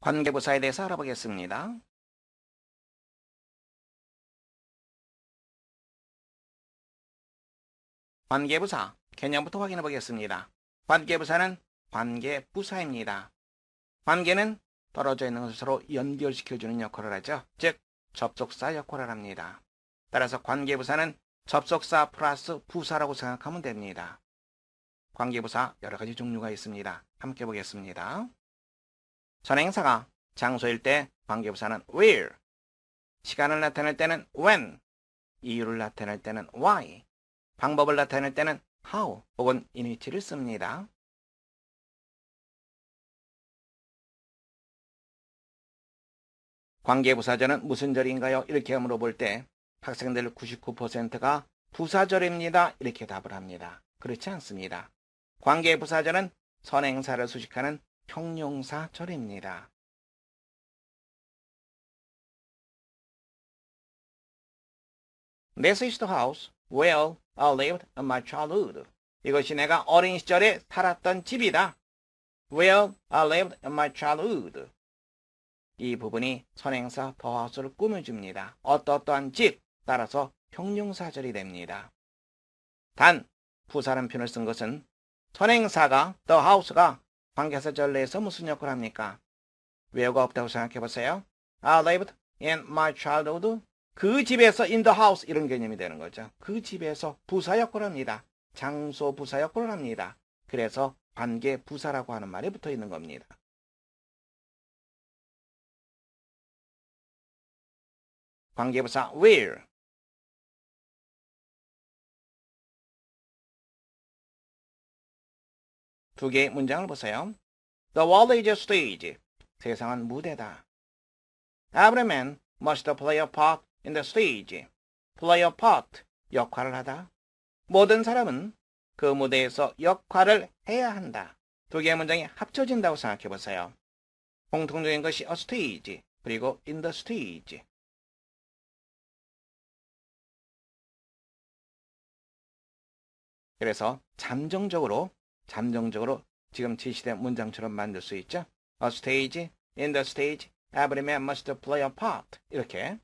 관계부사에 대해서 알아보겠습니다. 관계부사, 개념부터 확인해 보겠습니다. 관계부사는 관계부사입니다. 관계는 떨어져 있는 것을 서로 연결시켜주는 역할을 하죠. 즉, 접속사 역할을 합니다. 따라서 관계부사는 접속사 플러스 부사라고 생각하면 됩니다. 관계부사 여러 가지 종류가 있습니다. 함께 보겠습니다. 선행사가 장소일 때 관계부사는 where, 시간을 나타낼 때는 when, 이유를 나타낼 때는 why, 방법을 나타낼 때는 how 혹은 in which를 씁니다. 관계부사절은 무슨 절인가요? 이렇게 물어볼 때 학생들 99%가 부사절입니다. 이렇게 답을 합니다. 그렇지 않습니다. 관계부사절은 선행사를 수식하는 형용사절입니다. This is the house where I lived in my childhood. 이것이 내가 어린 시절에 살았던 집이다. Where I lived in my childhood. 이 부분이 선행사 the house를 꾸며줍니다. 어떠한 집, 따라서 형용사절이 됩니다. 단, 부사란 표현을 쓴 것은 선행사가 the house가 관계사절 내에서 무슨 역할을 합니까? where가 없다고 생각해 보세요. I lived in my childhood. 그 집에서 in the house 이런 개념이 되는 거죠. 그 집에서 부사 역할을 합니다. 장소 부사 역할을 합니다. 그래서 관계 부사라고 하는 말이 붙어 있는 겁니다. 관계부사 where. 두 개의 문장을 보세요. The world is a stage. 세상은 무대다. Every man must play a part in the stage. Play a part. 역할을 하다. 모든 사람은 그 무대에서 역할을 해야 한다. 두 개의 문장이 합쳐진다고 생각해 보세요. 공통적인 것이 a stage 그리고 in the stage. 그래서 잠정적으로 지금 제시된 문장처럼 만들 수 있죠. A stage, in the stage, every man must play a part. 이렇게.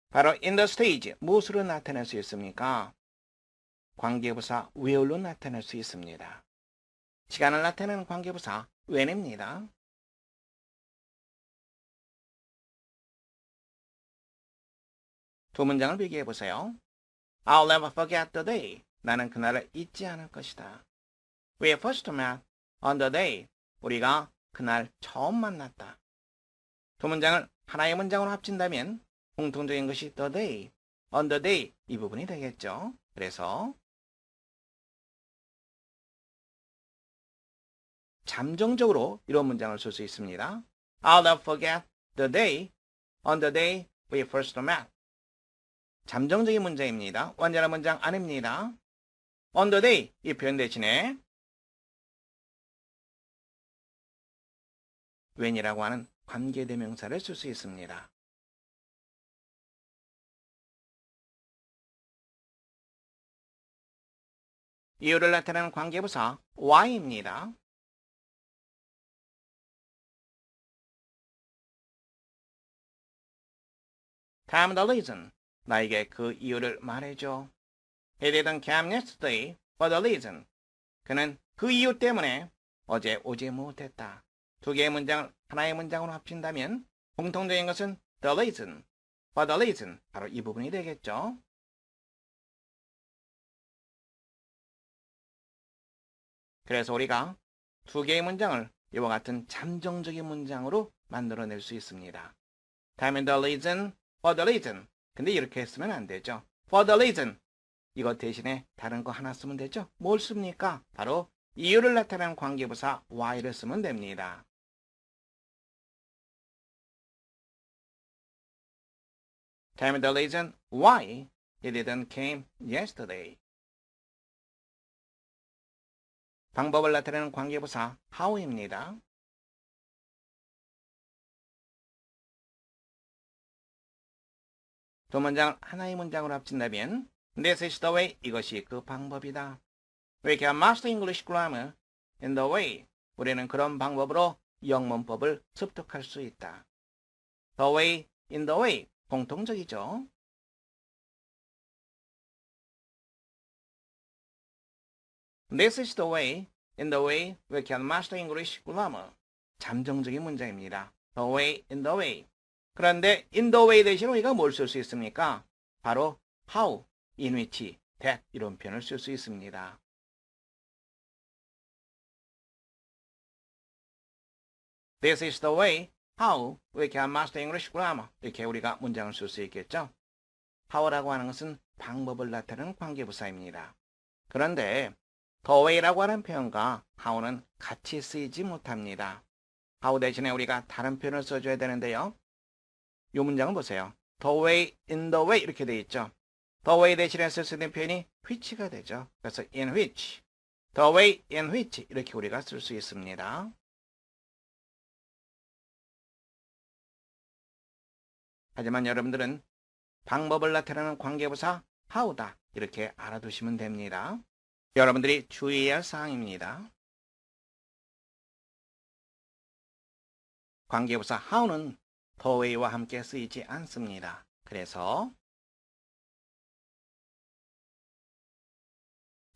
바로 in the stage, 무엇으로 나타낼 수 있습니까? 관계부사 where로 나타낼 수 있습니다. 시간을 나타내는 관계부사 when입니다. 두 문장을 비교해 보세요. I'll never forget the day. 나는 그날을 잊지 않을 것이다. We first met on the day. 우리가 그날 처음 만났다. 두 문장을 하나의 문장으로 합친다면 공통적인 것이 the day, on the day 이 부분이 되겠죠. 그래서 잠정적으로 이런 문장을 쓸 수 있습니다. I'll never forget the day, on the day we first met. 잠정적인 문장입니다. 완전한 문장 아닙니다. On the day 이 표현 대신에 when이라고 하는 관계대명사를 쓸 수 있습니다. 이유를 나타내는 관계부사 why입니다. Tell me the reason. 나에게 그 이유를 말해줘. He didn't come yesterday for the reason. 그는 그 이유 때문에 어제 오지 못했다. 두 개의 문장을 하나의 문장으로 합친다면 공통적인 것은 the reason, for the reason. 바로 이 부분이 되겠죠. 그래서 우리가 두 개의 문장을 이와 같은 잠정적인 문장으로 만들어낼 수 있습니다. Tell me the reason, for the reason. 근데 이렇게 했으면 안 되죠. For the reason. 이것 대신에 다른 거 하나 쓰면 되죠. 뭘 씁니까? 바로 이유를 나타내는 관계부사 why를 쓰면 됩니다. Tell me the reason why he didn't came yesterday. 방법을 나타내는 관계부사 how입니다. 두 문장을 하나의 문장으로 합친다면 This is the way. 이것이 그 방법이다. we can master English grammar in the way. 우리는 그런 방법으로 영문법을 습득할 수 있다. The way, in the way. 공통적이죠. This is the way, in the way we can master English grammar. 잠정적인 문장입니다. The way, in the way. 그런데 in the way 대신 우리가 뭘 쓸 수 있습니까? 바로 how, in which, that 이런 표현을 쓸 수 있습니다. This is the way how we can master English grammar. 이렇게 우리가 문장을 쓸 수 있겠죠. how라고 하는 것은 방법을 나타내는 관계부사입니다. 그런데 the way라고 하는 표현과 how는 같이 쓰이지 못합니다. how 대신에 우리가 다른 표현을 써줘야 되는데요. 이 문장을 보세요. The way, in the way 이렇게 되어 있죠. The way 대신에 쓸 수 있는 표현이 which가 되죠. 그래서 in which, the way in which 이렇게 우리가 쓸 수 있습니다. 하지만 여러분들은 방법을 나타내는 관계부사 how다 이렇게 알아두시면 됩니다. 여러분들이 주의해야 할 사항입니다. 관계부사 how는 the way와 함께 쓰이지 않습니다. 그래서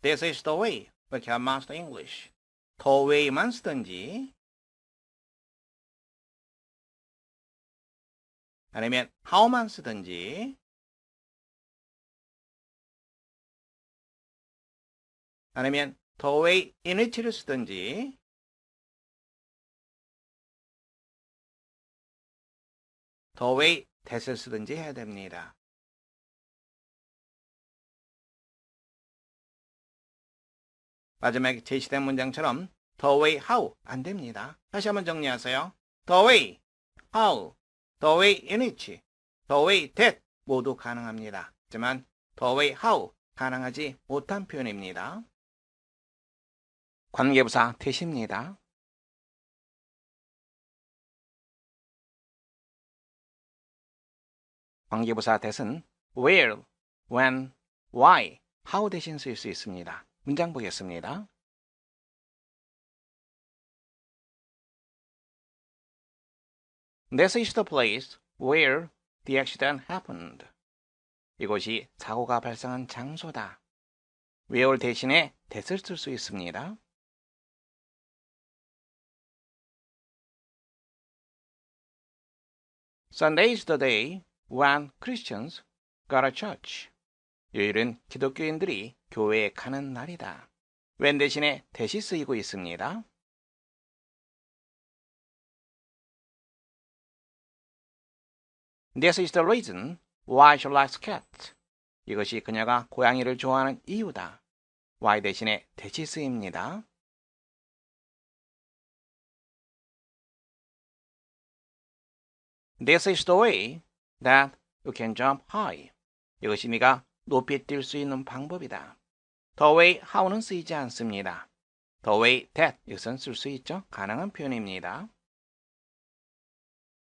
This is the way we can master English. the way만 쓰든지 아니면 how만 쓰든지 아니면 the way in which를 쓰든지 the way that을 쓰든지 해야 됩니다. 마지막에 제시된 문장처럼 the way how 안 됩니다. 다시 한번 정리하세요. the way, how, the way in which, the way that 모두 가능합니다. 하지만 the way how 가능하지 못한 표현입니다. 관계부사 that입니다. 관계부사 that은 where, when, why, how 대신 쓸 수 있습니다. 문장 보겠습니다. This is the place where the accident happened. 이곳이 사고가 발생한 장소다. where 대신에 that을 쓸 수 있습니다. Sunday is the day when Christians go to church. 요일은 기독교인들이 교회에 가는 날이다. when 대신에 that이 쓰이고 있습니다. This is the reason why she likes cats. 이것이 그녀가 고양이를 좋아하는 이유다. why 대신에 that이 쓰입니다. This is the way that you can jump high. 이것이 네가 높이 뛸 수 있는 방법이다. The way how는 쓰이지 않습니다. The way that 이것은 쓸 수 있죠. 가능한 표현입니다.